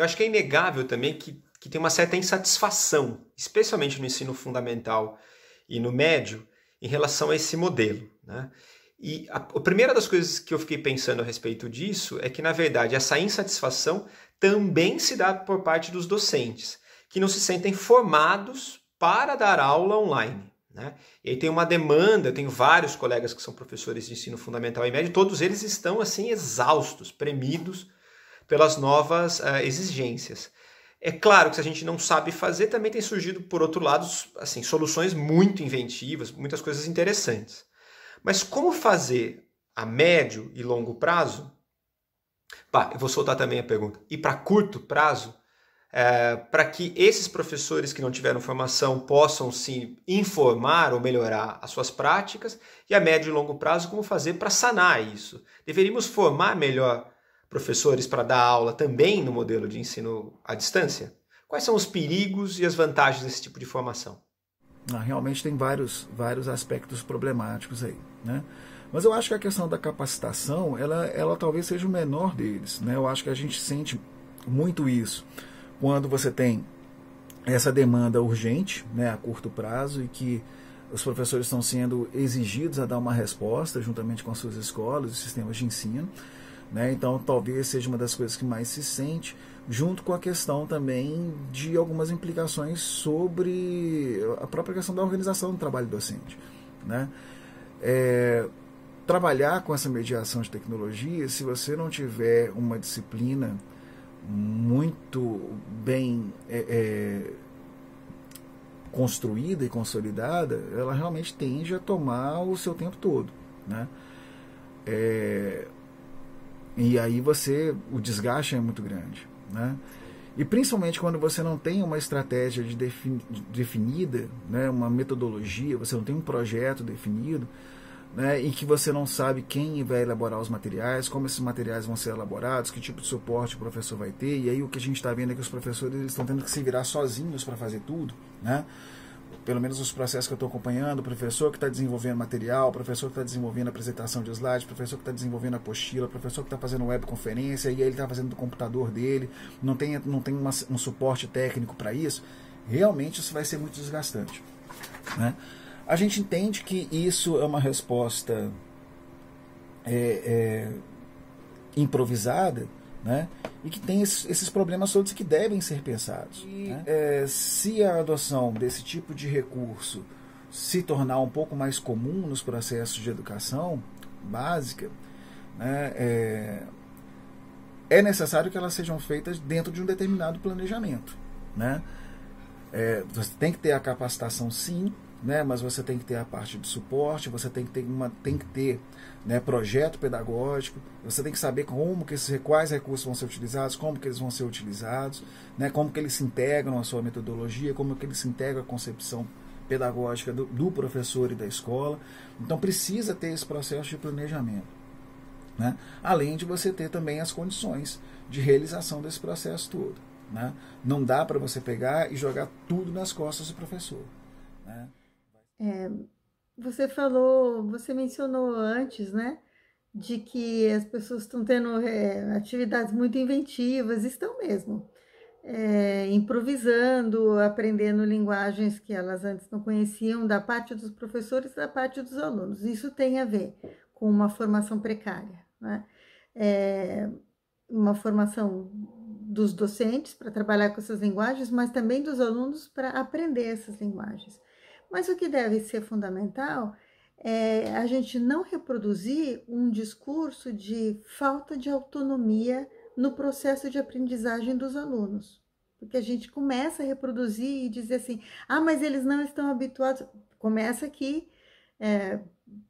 eu acho que é inegável também que tem uma certa insatisfação, especialmente no ensino fundamental e no médio, em relação a esse modelo, né? E a primeira das coisas que eu fiquei pensando a respeito disso é que, na verdade, essa insatisfação também se dá por parte dos docentes, que não se sentem formados para dar aula online, né? E aí tem uma demanda, eu tenho vários colegas que são professores de ensino fundamental e médio, todos eles estão assim exaustos, premidos pelas novas exigências. É claro que se a gente não sabe fazer, também tem surgido, por outro lado, assim, soluções muito inventivas, muitas coisas interessantes. Mas como fazer a médio e longo prazo? Eu vou soltar também a pergunta. E para curto prazo, para que esses professores que não tiveram formação possam se informar ou melhorar as suas práticas, e a médio e longo prazo, como fazer para sanar isso? Deveríamos formar melhor professores para dar aula também no modelo de ensino à distância? Quais são os perigos e as vantagens desse tipo de formação? Realmente tem vários aspectos problemáticos aí, né? Mas eu acho que a questão da capacitação, ela talvez seja o menor deles, né? Eu acho que a gente sente muito isso quando você tem essa demanda urgente, né, a curto prazo, e que os professores estão sendo exigidos a dar uma resposta juntamente com as suas escolas e sistemas de ensino, né? Então talvez seja uma das coisas que mais se sente, junto com a questão também de algumas implicações sobre a própria questão da organização do trabalho docente, né? Trabalhar com essa mediação de tecnologia, se você não tiver uma disciplina muito bem construída e consolidada, ela realmente tende a tomar o seu tempo todo, né? E aí o desgaste é muito grande, né? E principalmente quando você não tem uma estratégia definida, né, uma metodologia, você não tem um projeto definido, né, e que você não sabe quem vai elaborar os materiais, como esses materiais vão ser elaborados, que tipo de suporte o professor vai ter, e aí o que a gente está vendo é que os professores eles estão tendo que se virar sozinhos para fazer tudo, né? Pelo menos os processos que eu estou acompanhando, o professor que está desenvolvendo material, o professor que está desenvolvendo a apresentação de slides, o professor que está desenvolvendo a apostila, o professor que está fazendo webconferência, e aí ele está fazendo do computador dele, não tem um suporte técnico para isso, realmente isso vai ser muito desgastante, né? A gente entende que isso é uma resposta improvisada, né? E que tem esses problemas todos que devem ser pensados. Né? Se a adoção desse tipo de recurso se tornar um pouco mais comum nos processos de educação básica, né, é necessário que elas sejam feitas dentro de um determinado planejamento. Né? Você tem que ter a capacitação, sim, né, mas você tem que ter a parte de suporte, você tem que ter né, projeto pedagógico, você tem que saber quais recursos vão ser utilizados, como que eles vão ser utilizados, né, como que eles se integram à sua metodologia, como que eles se integram à concepção pedagógica do professor e da escola. Então precisa ter esse processo de planejamento, né, além de você ter também as condições de realização desse processo todo. Né? Não dá para você pegar e jogar tudo nas costas do professor. Né? Você mencionou antes, né, de que as pessoas estão tendo atividades muito inventivas, estão mesmo, improvisando, aprendendo linguagens que elas antes não conheciam, da parte dos professores e da parte dos alunos. Isso tem a ver com uma formação precária, né? Uma formação dos docentes para trabalhar com essas linguagens, mas também dos alunos para aprender essas linguagens. Mas o que deve ser fundamental é a gente não reproduzir um discurso de falta de autonomia no processo de aprendizagem dos alunos. Porque a gente começa a reproduzir e dizer assim, mas eles não estão habituados. Começa aqui,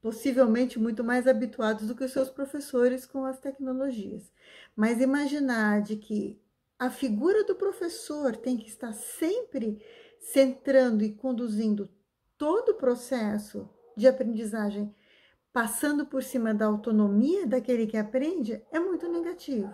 possivelmente muito mais habituados do que os seus professores com as tecnologias. Mas imaginar de que a figura do professor tem que estar sempre centrando e conduzindo todo o processo de aprendizagem, passando por cima da autonomia daquele que aprende, é muito negativo.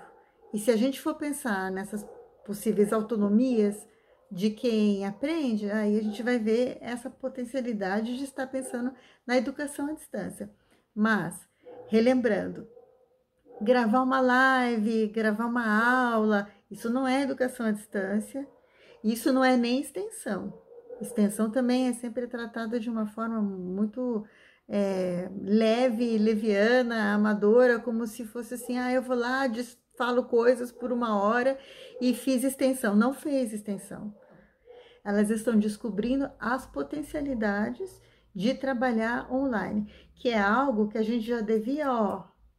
E se a gente for pensar nessas possíveis autonomias de quem aprende, aí a gente vai ver essa potencialidade de estar pensando na educação à distância. Mas, relembrando, gravar uma live, gravar uma aula, Isso não é educação à distância, isso não é nem extensão. Extensão também é sempre tratada de uma forma muito leve, leviana, amadora, como se fosse assim, eu vou lá, falo coisas por 1 hora e fiz extensão. Não fez extensão. Elas estão descobrindo as potencialidades de trabalhar online, que é algo que a gente já devia,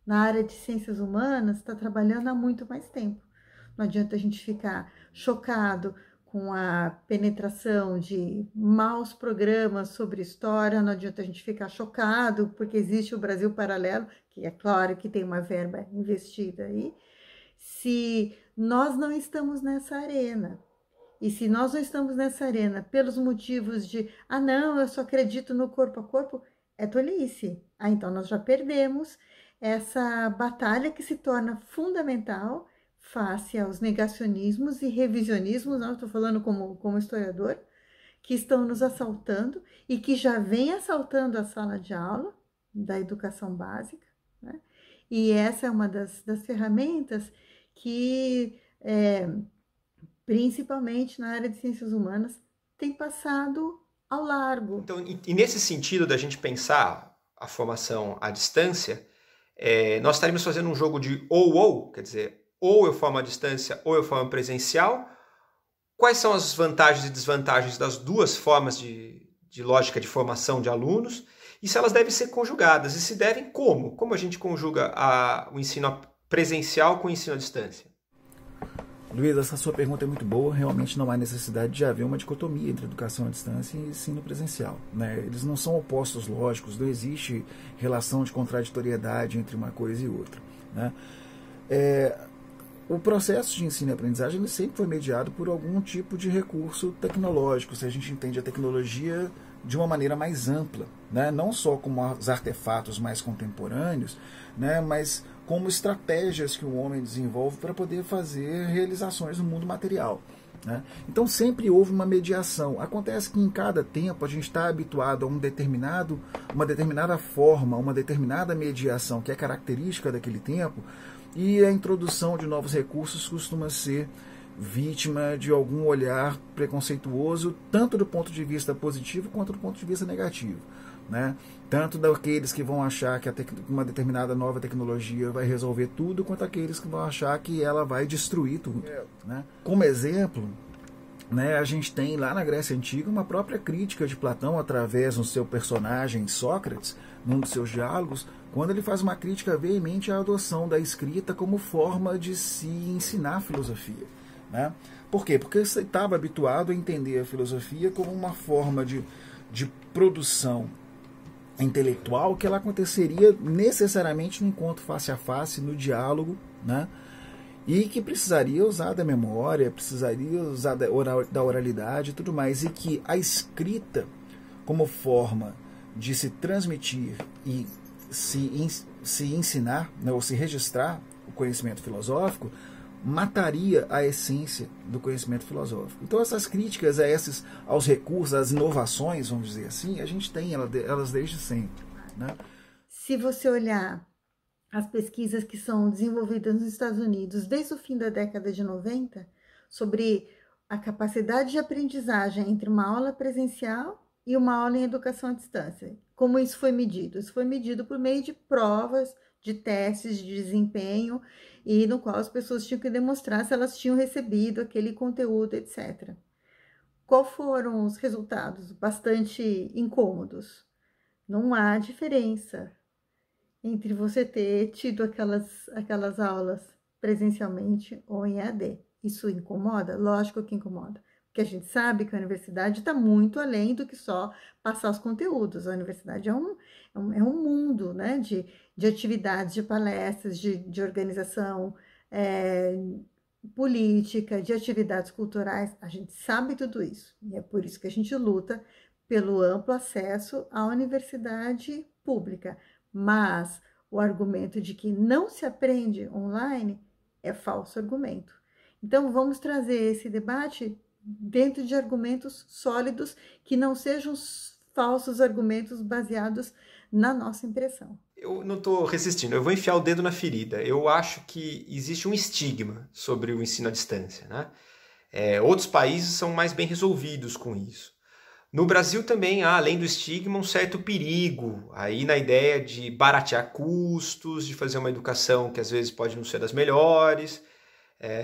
na área de ciências humanas, está trabalhando há muito mais tempo. Não adianta a gente ficar chocado com a penetração de maus programas sobre história, não adianta a gente ficar chocado porque existe o Brasil Paralelo, que é claro que tem uma verba investida aí, se nós não estamos nessa arena. E se nós não estamos nessa arena pelos motivos de, não, eu só acredito no corpo a corpo, é tolice. Então nós já perdemos essa batalha que se torna fundamental face aos negacionismos e revisionismos, não estou falando como historiador, que estão nos assaltando e que já vem assaltando a sala de aula da educação básica, né? E essa é uma das ferramentas que, principalmente na área de ciências humanas, tem passado ao largo. Então, e nesse sentido da gente pensar a formação à distância, nós estaríamos fazendo um jogo de ou, quer dizer, ou eu formo à distância ou eu formo presencial. Quais são as vantagens e desvantagens das duas formas de lógica de formação de alunos? E se elas devem ser conjugadas? E se devem, como? Como a gente conjuga o ensino presencial com o ensino à distância? Luiz, essa sua pergunta é muito boa. Realmente não há necessidade de haver uma dicotomia entre educação à distância e ensino presencial, né? Eles não são opostos lógicos, não existe relação de contraditoriedade entre uma coisa e outra, né? O processo de ensino e aprendizagem ele sempre foi mediado por algum tipo de recurso tecnológico, se a gente entende a tecnologia de uma maneira mais ampla, né? Não só como os artefatos mais contemporâneos, né? Mas como estratégias que o homem desenvolve para poder fazer realizações no mundo material, né? Então sempre houve uma mediação. Acontece que em cada tempo a gente está habituado a uma determinada forma, uma determinada mediação que é característica daquele tempo, e a introdução de novos recursos costuma ser vítima de algum olhar preconceituoso, tanto do ponto de vista positivo quanto do ponto de vista negativo, né? Tanto daqueles que vão achar que uma determinada nova tecnologia vai resolver tudo, quanto aqueles que vão achar que ela vai destruir tudo, né? Como exemplo, né, a gente tem lá na Grécia Antiga uma própria crítica de Platão através do seu personagem Sócrates, num dos seus diálogos, quando ele faz uma crítica veemente à adoção da escrita como forma de se ensinar filosofia, né? Por quê? Porque você estava habituado a entender a filosofia como uma forma de produção intelectual que ela aconteceria necessariamente no encontro face a face, no diálogo, né? E que precisaria usar da memória, precisaria usar da oralidade e tudo mais, e que a escrita como forma de se transmitir e se ensinar, né, ou se registrar o conhecimento filosófico, mataria a essência do conhecimento filosófico. Então essas críticas aos recursos, às inovações, vamos dizer assim, a gente tem elas desde sempre, né? Se você olhar as pesquisas que são desenvolvidas nos Estados Unidos desde o fim da década de 90, sobre a capacidade de aprendizagem entre uma aula presencial e uma aula em educação à distância. Como isso foi medido? Isso foi medido por meio de provas, de testes de desempenho, e no qual as pessoas tinham que demonstrar se elas tinham recebido aquele conteúdo, etc. Qual foram os resultados? Bastante incômodos. Não há diferença entre você ter tido aquelas aulas presencialmente ou em EAD. Isso incomoda? Lógico que incomoda. Porque a gente sabe que a universidade está muito além do que só passar os conteúdos. A universidade é um mundo, né, de atividades, de palestras, de organização política, de atividades culturais. A gente sabe tudo isso. E é por isso que a gente luta pelo amplo acesso à universidade pública. Mas o argumento de que não se aprende online é falso argumento. Então, vamos trazer esse debate dentro de argumentos sólidos que não sejam falsos argumentos baseados na nossa impressão. Eu não estou resistindo, eu vou enfiar o dedo na ferida. Eu acho que existe um estigma sobre o ensino à distância, né? Outros países são mais bem resolvidos com isso. No Brasil também há, além do estigma, um certo perigo aí na ideia de baratear custos, de fazer uma educação que às vezes pode não ser das melhores.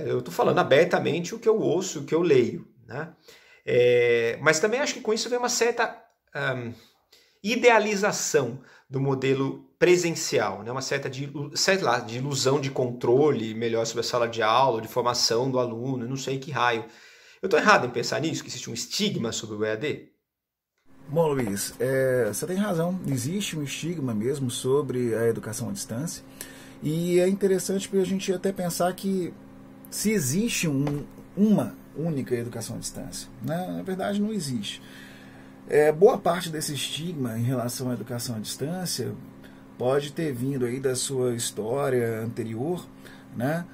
Eu estou falando abertamente o que eu ouço, o que eu leio, né? Mas também acho que com isso vem uma certa idealização do modelo presencial, né? Uma certa de ilusão de controle melhor sobre a sala de aula, de formação do aluno, não sei que raio. Eu estou errado em pensar nisso, que existe um estigma sobre o EAD? Bom, Luiz, você tem razão. Existe um estigma mesmo sobre a educação à distância. E é interessante para a gente até pensar que se existe uma única educação à distância, né? Na verdade, não existe. Boa parte desse estigma em relação à educação à distância pode ter vindo aí da sua história anterior, né?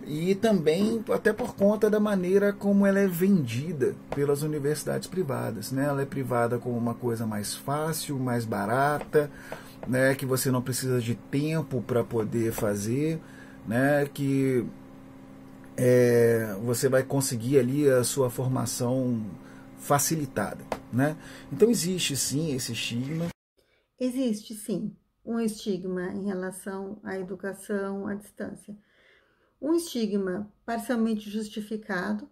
E também até por conta da maneira como ela é vendida pelas universidades privadas, né? Ela é privada como uma coisa mais fácil, mais barata, né? Que você não precisa de tempo para poder fazer, né? Que você vai conseguir ali a sua formação facilitada, né? Então existe sim esse estigma. Existe sim um estigma em relação à educação à distância. Um estigma parcialmente justificado,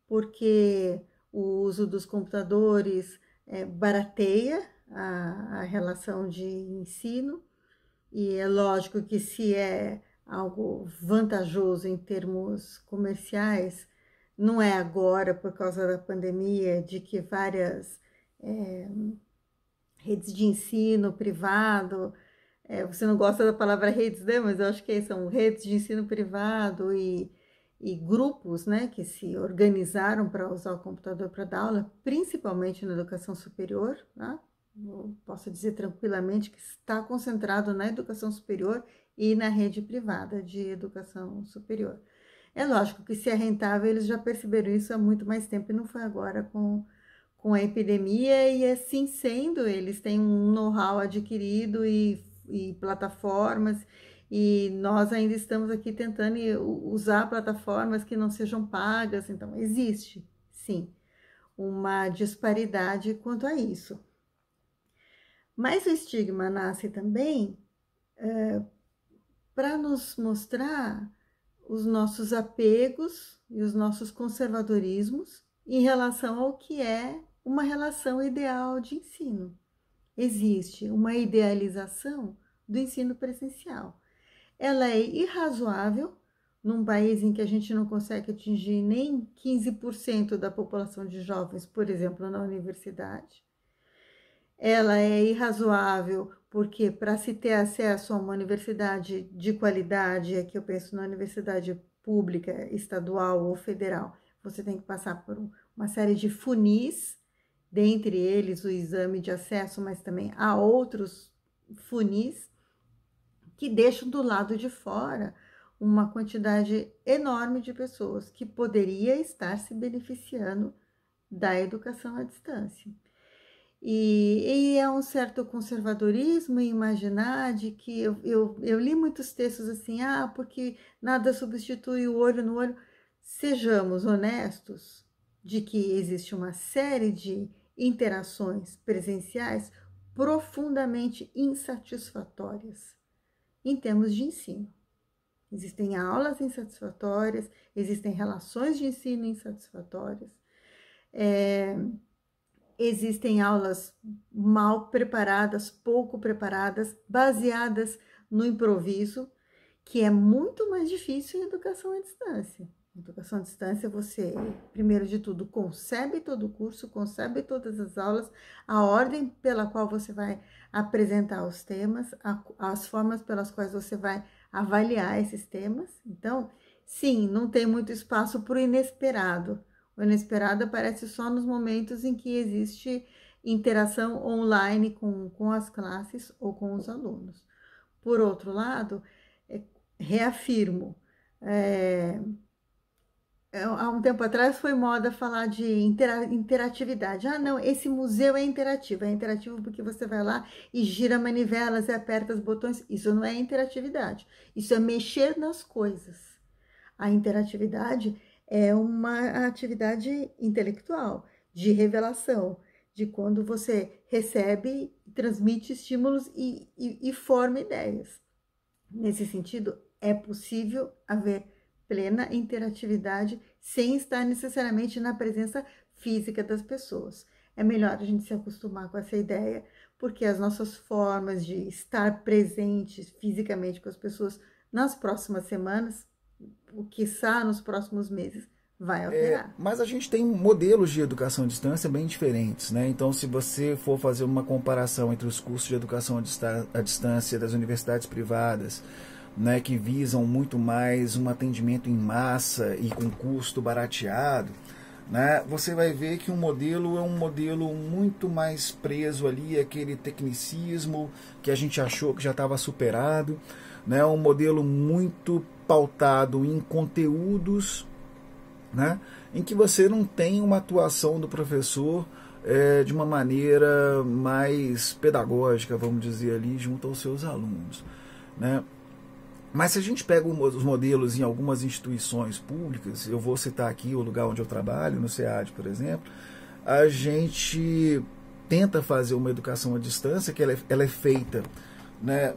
porque o uso dos computadores barateia a relação de ensino, e é lógico que se é algo vantajoso em termos comerciais, não é agora por causa da pandemia, de que várias redes de ensino privado, você não gosta da palavra redes, né? Mas eu acho que são redes de ensino privado e grupos, né, que se organizaram para usar o computador para dar aula, principalmente na educação superior, né? Eu posso dizer tranquilamente que está concentrado na educação superior e na rede privada de educação superior. É lógico que se é rentável, eles já perceberam isso há muito mais tempo e não foi agora com a epidemia, e assim sendo, eles têm um know-how adquirido e plataformas, e nós ainda estamos aqui tentando usar plataformas que não sejam pagas, então existe, sim, uma disparidade quanto a isso. Mas o estigma nasce também para nos mostrar os nossos apegos e os nossos conservadorismos em relação ao que é uma relação ideal de ensino. Existe uma idealização do ensino presencial. Ela é irrazoável num país em que a gente não consegue atingir nem 15% da população de jovens, por exemplo, na universidade. Ela é irrazoável porque, para se ter acesso a uma universidade de qualidade, aqui eu penso na universidade pública, estadual ou federal, você tem que passar por uma série de funis, dentre eles o exame de acesso, mas também há outros funis que deixam do lado de fora uma quantidade enorme de pessoas que poderia estar se beneficiando da educação à distância. E é um certo conservadorismo em imaginar de que eu li muitos textos assim, porque nada substitui o olho no olho. Sejamos honestos de que existe uma série de interações presenciais profundamente insatisfatórias em termos de ensino. Existem aulas insatisfatórias, existem relações de ensino insatisfatórias, existem aulas mal preparadas, pouco preparadas, baseadas no improviso, que é muito mais difícil em educação à distância. Em educação à distância, você, primeiro de tudo, concebe todo o curso, concebe todas as aulas, a ordem pela qual você vai apresentar os temas, as formas pelas quais você vai avaliar esses temas. Então, sim, não tem muito espaço para o inesperado. O inesperado aparece só nos momentos em que existe interação online com as classes ou com os alunos. Por outro lado, reafirmo, há um tempo atrás foi moda falar de interatividade. Ah, não, esse museu é interativo porque você vai lá e gira manivelas e aperta os botões. Isso não é interatividade, isso é mexer nas coisas. A interatividade é uma atividade intelectual, de revelação, de quando você recebe, transmite estímulos e forma ideias. Nesse sentido, é possível haver plena interatividade sem estar necessariamente na presença física das pessoas. É melhor a gente se acostumar com essa ideia, porque as nossas formas de estar presentes fisicamente com as pessoas nas próximas semanas, o quiçá nos próximos meses, vai alterar. Mas a gente tem modelos de educação à distância bem diferentes, né? Então, se você for fazer uma comparação entre os cursos de educação à distância das universidades privadas, né, que visam muito mais um atendimento em massa e com custo barateado, né, você vai ver que um modelo é um modelo muito mais preso ali àquele tecnicismo que a gente achou que já estava superado, né, um modelo muito pautado em conteúdos, né, em que você não tem uma atuação do professor de uma maneira mais pedagógica, vamos dizer ali, junto aos seus alunos, né. Mas se a gente pega os modelos em algumas instituições públicas, eu vou citar aqui o lugar onde eu trabalho, no SEAD, por exemplo, a gente tenta fazer uma educação à distância que ela é feita, né?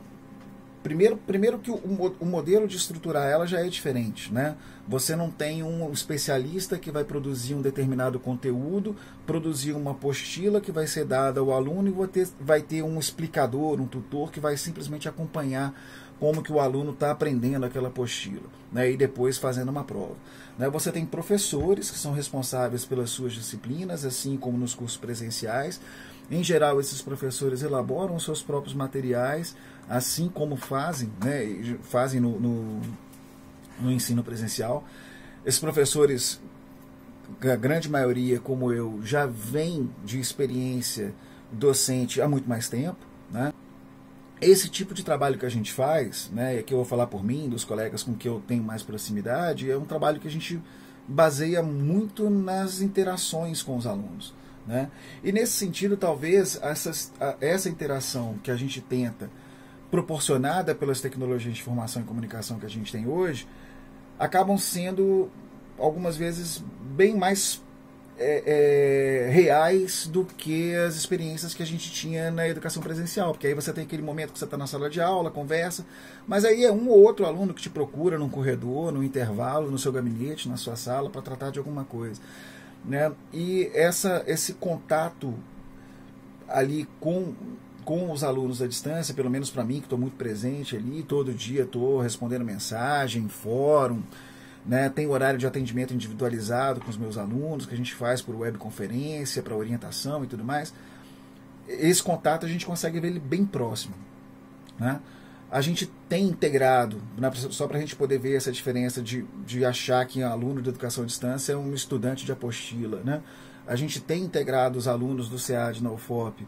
Primeiro que o modelo de estruturar ela já é diferente, né? Você não tem um especialista que vai produzir um determinado conteúdo, produzir uma apostila que vai ser dada ao aluno e vai ter um explicador, um tutor que vai simplesmente acompanhar como que o aluno está aprendendo aquela apostila, né, e depois fazendo uma prova. Né, você tem professores que são responsáveis pelas suas disciplinas, assim como nos cursos presenciais. Em geral, esses professores elaboram os seus próprios materiais, assim como fazem, né, fazem no ensino presencial. Esses professores, a grande maioria, como eu, já vem de experiência docente há muito mais tempo, né? Esse tipo de trabalho que a gente faz, né, e aqui eu vou falar por mim, dos colegas com que eu tenho mais proximidade, é um trabalho que a gente baseia muito nas interações com os alunos, né? E nesse sentido, talvez essa interação que a gente tenta, proporcionada pelas tecnologias de informação e comunicação que a gente tem hoje, acabam sendo, algumas vezes, bem mais reais do que as experiências que a gente tinha na educação presencial, porque aí você tem aquele momento que você está na sala de aula, conversa, mas aí é um ou outro aluno que te procura num corredor, no intervalo, no seu gabinete, na sua sala, para tratar de alguma coisa, né? E esse contato ali com os alunos à distância, pelo menos para mim, que estou muito presente ali, todo dia estou respondendo mensagem, fórum, né, tem horário de atendimento individualizado com os meus alunos, que a gente faz por webconferência, para orientação e tudo mais. Esse contato a gente consegue ver ele bem próximo, né? A gente tem integrado, né, só para a gente poder ver essa diferença de achar que um aluno de educação à distância é um estudante de apostila, né? A gente tem integrado os alunos do SEAD na UFOP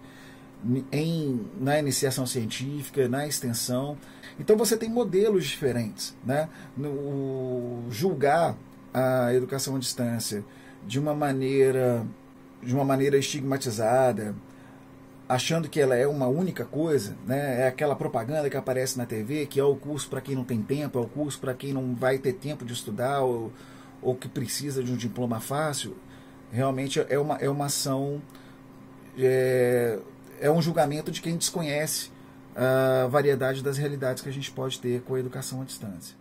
na iniciação científica, na extensão. Então você tem modelos diferentes, né? Julgar a educação à distância de uma maneira estigmatizada, achando que ela é uma única coisa, né? É aquela propaganda que aparece na TV, que é o curso para quem não tem tempo, é o curso para quem não vai ter tempo de estudar ou que precisa de um diploma fácil. Realmente é uma ação, é um julgamento de quem desconhece a variedade das realidades que a gente pode ter com a educação à distância.